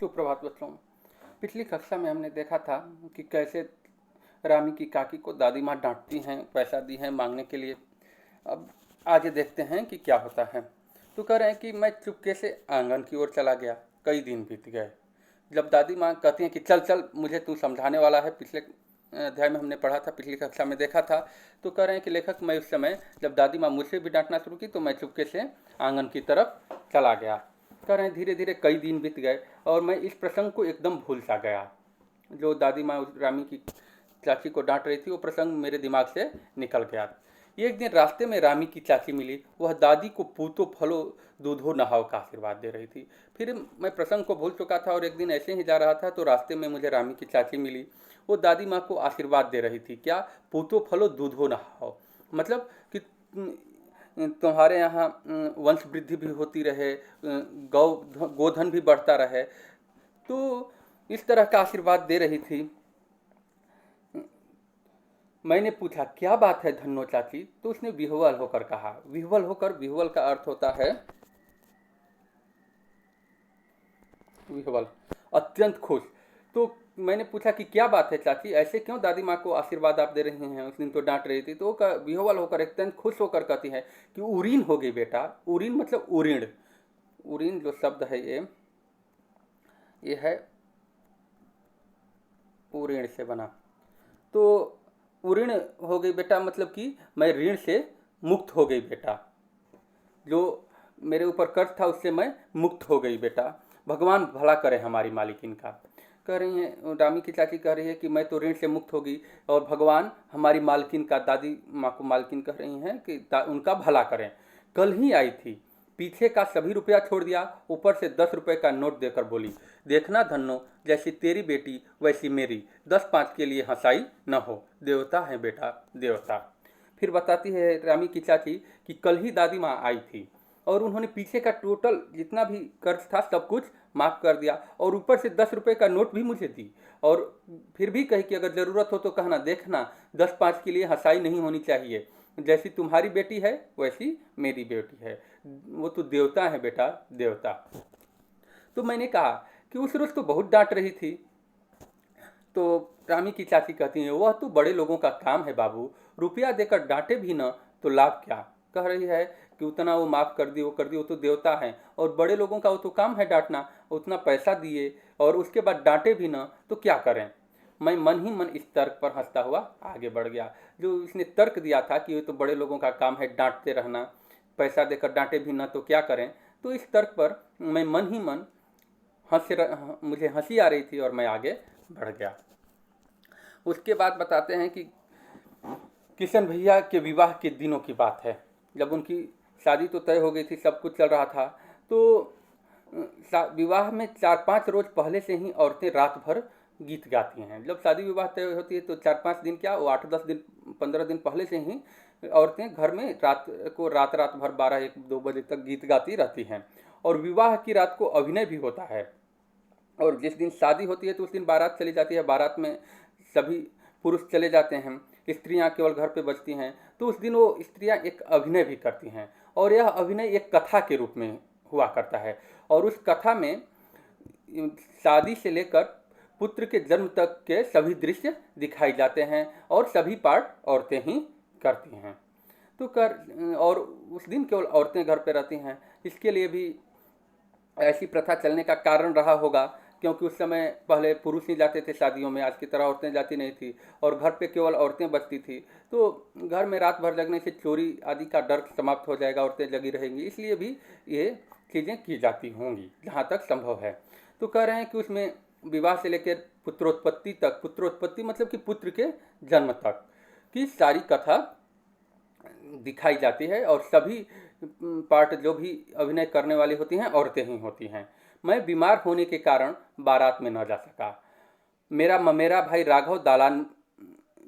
सुप्रभात बच्चों। पिछली कक्षा में हमने देखा था कि कैसे रामी की काकी को दादी माँ डांटती हैं पैसा दी है मांगने के लिए। अब आगे देखते हैं कि क्या होता है। तो कह रहे हैं कि मैं चुपके से आंगन की ओर चला गया। कई दिन बीत गए। जब दादी माँ कहती हैं कि चल चल मुझे तू समझाने वाला है, पिछले अध्याय में हमने पढ़ा था, पिछली कक्षा में देखा था। तो कह रहे हैं कि लेखक मैं उस समय जब दादी माँ मुझसे भी डांटना शुरू की तो मैं चुपके से आंगन की तरफ चला गया। कह रहे हैं धीरे धीरे कई दिन बीत गए और मैं इस प्रसंग को एकदम भूल सा गया। जो दादी माँ रामी की चाची को डांट रही थी वो प्रसंग मेरे दिमाग से निकल गया। एक दिन रास्ते में रामी की चाची मिली। वह दादी को पूतो फलो दूधो नहाओ का आशीर्वाद दे रही थी। फिर मैं प्रसंग को भूल चुका था और एक दिन ऐसे ही जा रहा था तो रास्ते में मुझे रामी की चाची मिली। वो दादी माँ को आशीर्वाद दे रही थी। क्या? पूतो फलो दूधो नहाओ, मतलब कि तुम्हारे यहाँ वंश वृद्धि भी होती रहे, गौ गोधन भी बढ़ता रहे। तो इस तरह का आशीर्वाद दे रही थी। मैंने पूछा क्या बात है धन्नो चाची? तो उसने विह्वल होकर कहा। विह्वल होकर, विह्वल का अर्थ होता है विह्वल, अत्यंत खुश। तो मैंने पूछा कि क्या बात है चाची, ऐसे क्यों दादी माँ को आशीर्वाद आप दे रही हैं? उस दिन तो डांट रही थी। तो वो विह्वल होकर अत्यंत खुश होकर कहती है कि उरीन हो गई बेटा। उरीन मतलब उरीण। उरीन जो शब्द है ये है उरीण से बना। तो उऋण हो गई बेटा मतलब कि मैं ऋण से मुक्त हो गई बेटा। जो मेरे ऊपर कर्ज था उससे मैं मुक्त हो गई बेटा। भगवान भला करे हमारी मालिकिन का। कह रही हैं रामी की चाची, कह रही है कि मैं तो ऋण से मुक्त होगी और भगवान हमारी मालकिन का, दादी माँ को मालकिन कह रही हैं कि उनका भला करें। कल ही आई थी, पीछे का सभी रुपया छोड़ दिया, ऊपर से 10 रुपये का नोट देकर बोली, देखना धन्नो, जैसी तेरी बेटी वैसी मेरी, 10-5 के लिए हंसाई न हो, देवता है बेटा देवता। फिर बताती है रामी की चाची कि कल ही दादी माँ आई थी और उन्होंने पीछे का टोटल जितना भी कर्ज था सब कुछ माफ़ कर दिया और ऊपर से 10 रुपये का नोट भी मुझे दी। और फिर भी कही कि अगर ज़रूरत हो तो कहना, देखना 10-5 के लिए हंसाई नहीं होनी चाहिए, जैसी तुम्हारी बेटी है वैसी मेरी बेटी है, वो तो देवता है बेटा देवता। तो मैंने कहा कि उस रोज़ तो बहुत डांट रही थी। तो रामी की चाची कहती हैं वह तो बड़े लोगों का काम है बाबू, रुपया देकर डांटे भी न तो लाभ क्या। कह रही है कि उतना वो माफ़ कर दी, वो कर दी, वो तो देवता है और बड़े लोगों का वो तो काम है डांटना। उतना पैसा दिए और उसके बाद डांटे भी न तो क्या करें। मैं मन ही मन इस तर्क पर हंसता हुआ आगे बढ़ गया। जो इसने तर्क दिया था कि ये तो बड़े लोगों का काम है डांटते रहना, पैसा देकर डांटे भी न तो क्या करें, तो इस तर्क पर मैं मन ही मन मुझे हंसी आ रही थी और मैं आगे बढ़ गया। उसके बाद बताते हैं कि किशन भैया के विवाह के दिनों की बात है। जब उनकी शादी तो तय हो गई थी, सब कुछ चल रहा था, तो विवाह में 4-5 रोज पहले से ही औरतें रात भर गीत गाती हैं। जब शादी विवाह तय होती है तो 4-5 दिन क्या, वो 8-10 दिन 15 दिन पहले से ही औरतें घर में रात रात भर 12-1-2 बजे तक गीत गाती रहती हैं। और विवाह की रात को अभिनय भी होता है। और जिस दिन शादी होती है तो उस दिन बारात चली जाती है। बारात में सभी पुरुष चले जाते हैं, स्त्रियां केवल घर पे बचती हैं। तो उस दिन वो स्त्रियां एक अभिनय भी करती हैं और यह अभिनय एक कथा के रूप में हुआ करता है। और उस कथा में शादी से लेकर पुत्र के जन्म तक के सभी दृश्य दिखाई जाते हैं और सभी पार्ट औरतें ही करती हैं। तो और उस दिन केवल औरतें घर पे रहती हैं। इसके लिए भी ऐसी प्रथा चलने का कारण रहा होगा, क्योंकि उस समय पहले पुरुष ही जाते थे शादियों में, आज की तरह औरतें जाती नहीं थी और घर पे केवल औरतें बचती थी। तो घर में रात भर जगने से चोरी आदि का डर समाप्त हो जाएगा, औरतें जगी रहेंगी, इसलिए भी ये चीज़ें की जाती होंगी जहाँ तक संभव है। तो कह रहे हैं कि उसमें विवाह से लेकर पुत्रोत्पत्ति तक, पुत्रोत्पत्ति मतलब कि पुत्र के जन्म तक की सारी कथा दिखाई जाती है और सभी पार्ट जो भी अभिनय करने वाली होती हैं औरतें ही होती हैं। मैं बीमार होने के कारण बारात में न जा सका। मेरा ममेरा भाई राघव दालान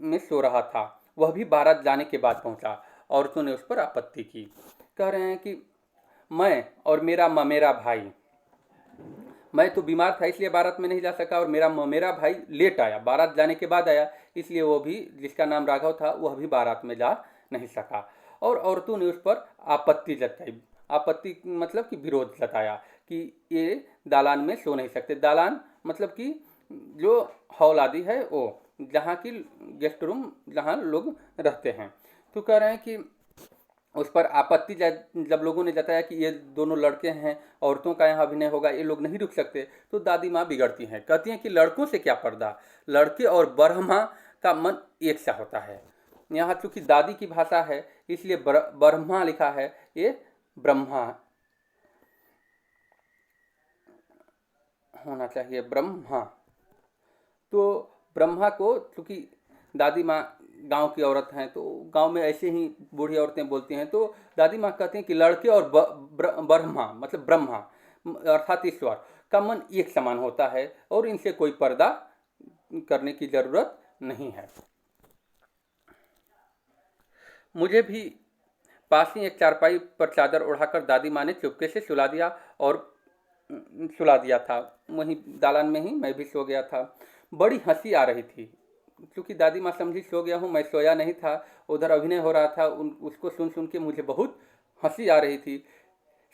में सो रहा था, वह भी बारात जाने के बाद पहुंचा। औरतों ने उस पर आपत्ति की। कह रहे हैं कि मैं और मेरा ममेरा भाई, मैं तो बीमार था इसलिए बारात में नहीं जा सका और मेरा भाई लेट आया, बारात जाने के बाद आया, इसलिए वो भी, जिसका नाम राघव था, वह भी बारात में जा नहीं सका। और औरतों ने उस पर आपत्ति जताई। आपत्ति मतलब कि विरोध जताया कि ये दालान में सो नहीं सकते। दालान मतलब कि जो हॉल आदि है वो, जहाँ की गेस्ट रूम जहाँ लोग रहते हैं। तो कह रहे हैं कि उस पर आपत्ति जब लोगों ने जताया कि ये दोनों लड़के हैं, औरतों का यहाँ अभिनय होगा, ये लोग नहीं रुक सकते, तो दादी माँ बिगड़ती हैं, कहती हैं कि लड़कों से क्या पर्दा, लड़के और ब्रह्मा का मन एक सा होता है। यहाँ चूंकि दादी की भाषा है इसलिए ब्रह्मा लिखा है, ये ब्रह्मा होना चाहिए, ब्रह्मा। तो ब्रह्मा को चूंकि दादी माँ गांव की औरत हैं, तो गांव में ऐसे ही बूढ़ी औरतें बोलती हैं, तो दादी माँ कहती हैं कि लड़के और ब्रह्मा मतलब ब्रह्मा अर्थात ईश्वर का मन एक समान होता है और इनसे कोई पर्दा करने की जरूरत नहीं है। मुझे भी पास ही एक चारपाई पर चादर उड़ाकर दादी माँ ने चुपके से सुला दिया था। वहीं दालान में ही मैं भी सो गया था। बड़ी हंसी आ रही थी, क्योंकि दादी माँ समझी सो गया हूँ, मैं सोया नहीं था, उधर अभिनय हो रहा था। उसको सुन सुन के मुझे बहुत हंसी आ रही थी।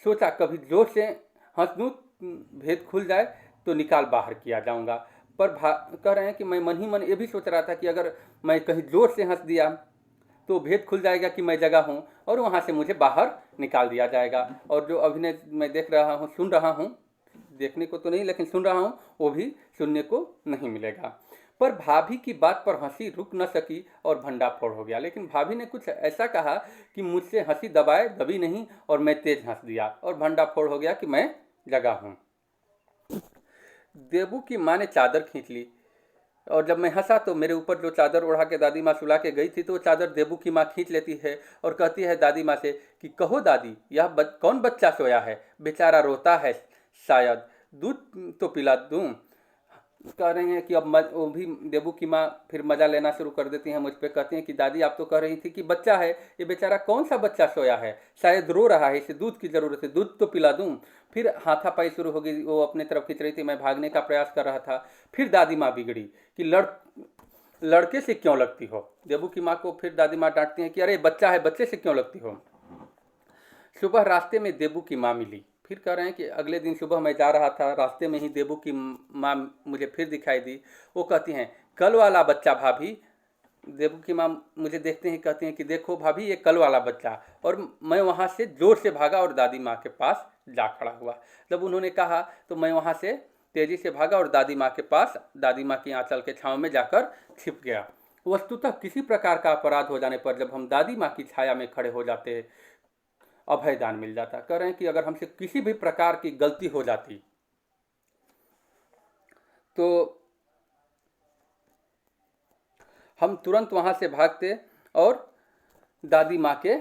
सोचा कभी जोर से हंस दूँ, भेद खुल जाए तो निकाल बाहर किया जाऊँगा। पर कह रहे हैं कि मैं मन ही मन ये भी सोच रहा था कि अगर मैं कहीं जोर से हंस दिया तो भेद खुल जाएगा कि मैं जगह हूँ और वहाँ से मुझे बाहर निकाल दिया जाएगा, और जो अभिनय मैं देख रहा हूँ, सुन रहा हूँ, देखने को तो नहीं लेकिन सुन रहा हूँ, वो भी सुनने को नहीं मिलेगा। पर भाभी की बात पर हंसी रुक न सकी और भंडाफोड़ हो गया। लेकिन भाभी ने कुछ ऐसा कहा कि मुझसे हंसी दबी नहीं और मैं तेज हंस दिया और भंडाफोड़ हो गया कि मैं जगा हूँ। देबू की माँ ने चादर खींच ली और जब मैं हंसा तो मेरे ऊपर जो चादर उड़ा के दादी माँ सुला के गई थी, तो वो चादर देबू की माँ खींच लेती है और कहती है दादी माँ से कि कहो दादी, यह कौन बच्चा सोया है, बेचारा रोता है, शायद दूध तो पिला दूँ। कह रही हैं कि अब वो भी देबू की माँ फिर मजा लेना शुरू कर देती हैं मुझ पर। कहती हैं कि दादी आप तो कह रही थी कि बच्चा है, ये बेचारा कौन सा बच्चा सोया है, शायद रो रहा है, इसे दूध की ज़रूरत है, दूध तो पिला दूँ। फिर हाथापाई शुरू हो गई, वो अपने तरफ खींच रही थी, मैं भागने का प्रयास कर रहा था। फिर दादी माँ बिगड़ी कि लड़के से क्यों लगती हो। देबू की माँ को फिर दादी माँ डांटती हैं कि अरे बच्चा है, बच्चे से क्यों लगती हो। सुबह रास्ते में देबू की माँ मिली। फिर कह रहे हैं कि अगले दिन सुबह मैं जा रहा था, रास्ते में ही देबू की माँ मुझे फिर दिखाई दी। वो कहती हैं कल वाला बच्चा भाभी। देबू की माँ मुझे देखते ही कहती हैं कि देखो भाभी, ये कल वाला बच्चा। और मैं वहाँ से जोर से भागा और दादी माँ के पास जा खड़ा हुआ। जब उन्होंने कहा तो मैं वहाँ से तेजी से भागा और दादी माँ के पास, दादी माँ की आंचल के छाँव में जाकर छिप गया। वस्तुतः किसी प्रकार का अपराध हो जाने पर जब हम दादी माँ की छाया में खड़े हो जाते हैं, अभयदान मिल जाता। कह रहे हैं कि अगर हमसे किसी भी प्रकार की गलती हो जाती तो हम तुरंत वहाँ से भागते और दादी माँ के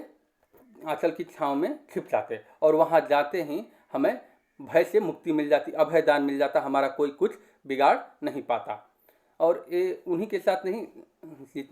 आंचल की छाँव में छिप जाते, और वहाँ जाते ही हमें भय से मुक्ति मिल जाती, अभयदान मिल जाता, हमारा कोई कुछ बिगाड़ नहीं पाता। और ये उन्हीं के साथ नहीं,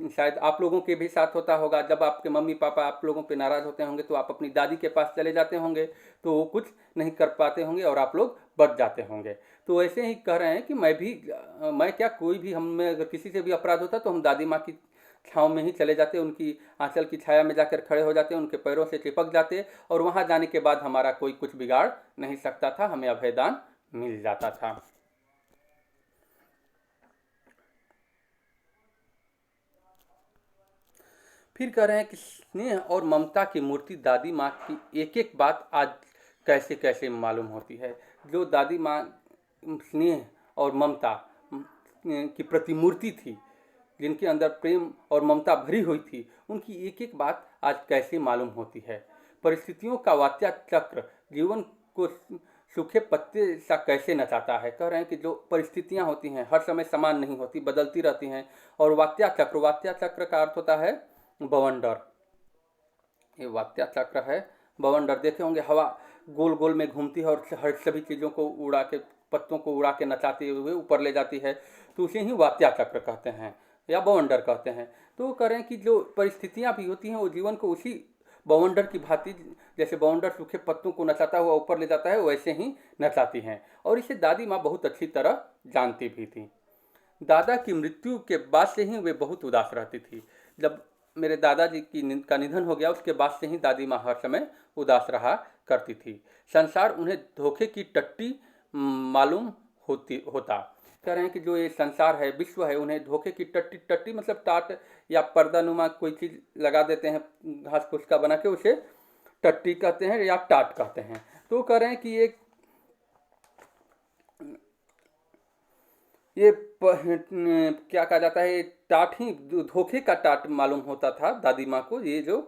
शायद आप लोगों के भी साथ होता होगा। जब आपके मम्मी पापा आप लोगों पे नाराज़ होते होंगे तो आप अपनी दादी के पास चले जाते होंगे, तो वो कुछ नहीं कर पाते होंगे और आप लोग बच जाते होंगे। तो ऐसे ही कह रहे हैं कि मैं क्या, कोई भी हम में अगर किसी से भी अपराध होता तो हम दादी माँ की छाँव में ही चले जाते, उनकी आंचल की छाया में जाकर खड़े हो जाते, उनके पैरों से चिपक जाते, और वहाँ जाने के बाद हमारा कोई कुछ बिगाड़ नहीं सकता था, हमें अभयदान मिल जाता था। फिर कह रहे हैं कि स्नेह और ममता की मूर्ति दादी माँ की एक एक बात आज कैसे कैसे मालूम होती है। जो दादी माँ स्नेह और ममता की प्रतिमूर्ति थी, जिनके अंदर प्रेम और ममता भरी हुई थी, उनकी एक एक बात आज कैसे मालूम होती है। परिस्थितियों का वात्या चक्र जीवन को सूखे पत्ते सा कैसे नचाता है। कह रहे हैं कि जो परिस्थितियां होती हैं हर समय समान नहीं होती, बदलती रहती हैं। और वात्या चक्र का अर्थ होता है बवंडर। ये वात्या चक्र है, बवंडर। देखे होंगे हवा गोल गोल में घूमती है और हर सभी चीज़ों को उड़ा के, पत्तों को उड़ा के नचाते हुए ऊपर ले जाती है, तो उसे ही वात्या चक्र कहते हैं या बवंडर कहते हैं। तो करें कि जो परिस्थितियां भी होती हैं वो जीवन को उसी बवंडर की भांति, जैसे बवंडर सूखे पत्तों को नचाता हुआ ऊपर ले जाता है, वैसे ही नचाती हैं। और इसे दादी माँ बहुत अच्छी तरह जानती भी थी। दादा की मृत्यु के बाद से ही वे बहुत उदास रहती थी। जब मेरे दादाजी का निधन हो गया उसके बाद से ही दादी माँ हर समय उदास रहा करती थी। संसार उन्हें धोखे की टट्टी मालूम होता। कह रहे हैं कि जो ये संसार है, विश्व है, उन्हें धोखे की टट्टी, टट्टी मतलब टाट या पर्दानुमा कोई चीज़ लगा देते हैं घास फूस का बना के, उसे टट्टी कहते हैं या टाट कहते हैं। तो कह रहे हैं कि ये क्या कहा जाता है, टाट ही, धोखे का टाट मालूम होता था दादी माँ को। ये जो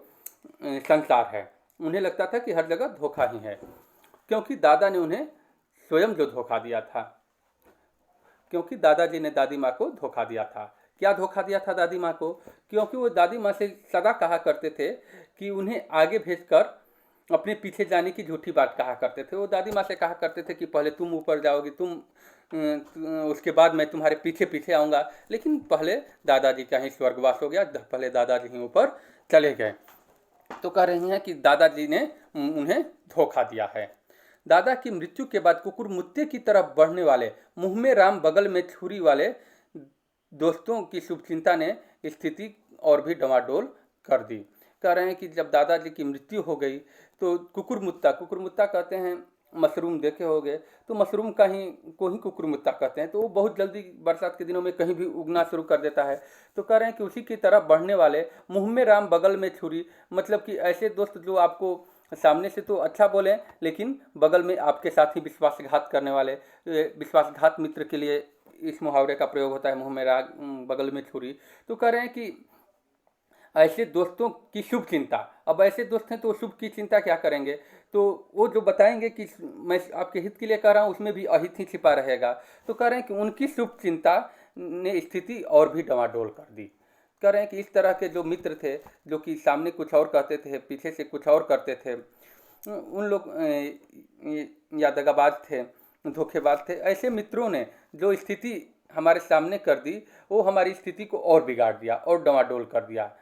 संसार है, उन्हें लगता था कि हर जगह धोखा ही है, क्योंकि दादा ने उन्हें स्वयं जो धोखा दिया था, क्योंकि दादाजी ने दादी माँ को धोखा दिया था। क्या धोखा दिया था दादी माँ को? क्योंकि वो दादी माँ से सदा कहा करते थे कि उन्हें आगे भेजकर अपने पीछे जाने की झूठी बात कहा करते थे। वो दादी माँ से कहा करते थे कि पहले तुम ऊपर जाओगी, उसके बाद मैं तुम्हारे पीछे पीछे आऊँगा। लेकिन पहले दादाजी का ही स्वर्गवास हो गया, पहले दादाजी ही ऊपर चले गए। तो कह रही हैं कि दादाजी ने उन्हें धोखा दिया है। दादा की मृत्यु के बाद कुकुरमुत्ते की तरफ बढ़ने वाले, मुंह में राम बगल में छुरी वाले दोस्तों की शुभचिंता ने स्थिति और भी डमाडोल कर दी। कह रहे हैं कि जब दादाजी की मृत्यु हो गई तो कुकुरमुत्ता कहते हैं, मशरूम देखे होंगे, तो मशरूम को ही कुकुरमुत्ता कहते हैं। तो वो बहुत जल्दी बरसात के दिनों में कहीं भी उगना शुरू कर देता है। तो कह रहे हैं कि उसी की तरफ बढ़ने वाले, मुंह में राम बगल में छुरी, मतलब कि ऐसे दोस्त जो आपको सामने से तो अच्छा बोले लेकिन बगल में आपके साथ ही विश्वासघात करने वाले। विश्वासघात मित्र के लिए इस मुहावरे का प्रयोग होता है, मुंह में राम बगल में छुरी। तो कह रहे हैं कि ऐसे दोस्तों की शुभ चिंता। अब ऐसे दोस्त हैं तो शुभ की चिंता क्या करेंगे? तो वो जो बताएंगे कि मैं आपके हित के लिए कह रहा हूँ, उसमें भी अहित ही छिपा रहेगा। तो कह रहे हैं कि उनकी शुभ चिंता ने स्थिति और भी डमाडोल कर दी। कह रहे हैं कि इस तरह के जो मित्र थे, जो कि सामने कुछ और कहते थे, पीछे से कुछ और करते थे, उन लोग या दगाबाज थे, धोखेबाज थे, ऐसे मित्रों ने जो स्थिति हमारे सामने कर दी, वो हमारी स्थिति को और बिगाड़ दिया और डमाडोल कर दिया।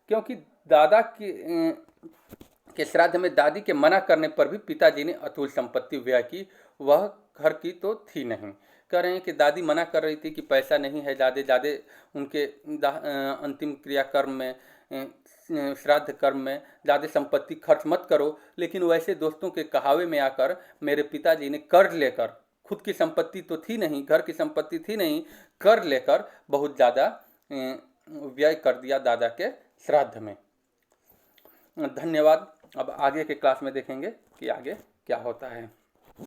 क्योंकि दादा के श्राद्ध में दादी के मना करने पर भी पिताजी ने अतुल संपत्ति व्यय की, वह घर की तो थी नहीं। कह रहे हैं कि दादी मना कर रही थी कि पैसा नहीं है, ज़्यादा उनके अंतिम क्रियाकर्म में, श्राद्ध कर्म में ज़्यादा संपत्ति खर्च मत करो। लेकिन वैसे दोस्तों के कहावे में आकर मेरे पिताजी ने कर्ज लेकर, खुद की संपत्ति तो थी नहीं, घर की संपत्ति थी नहीं, कर्ज लेकर बहुत ज़्यादा व्यय कर दिया दादा के श्राद्ध में। धन्यवाद। अब आगे के क्लास में देखेंगे कि आगे क्या होता है।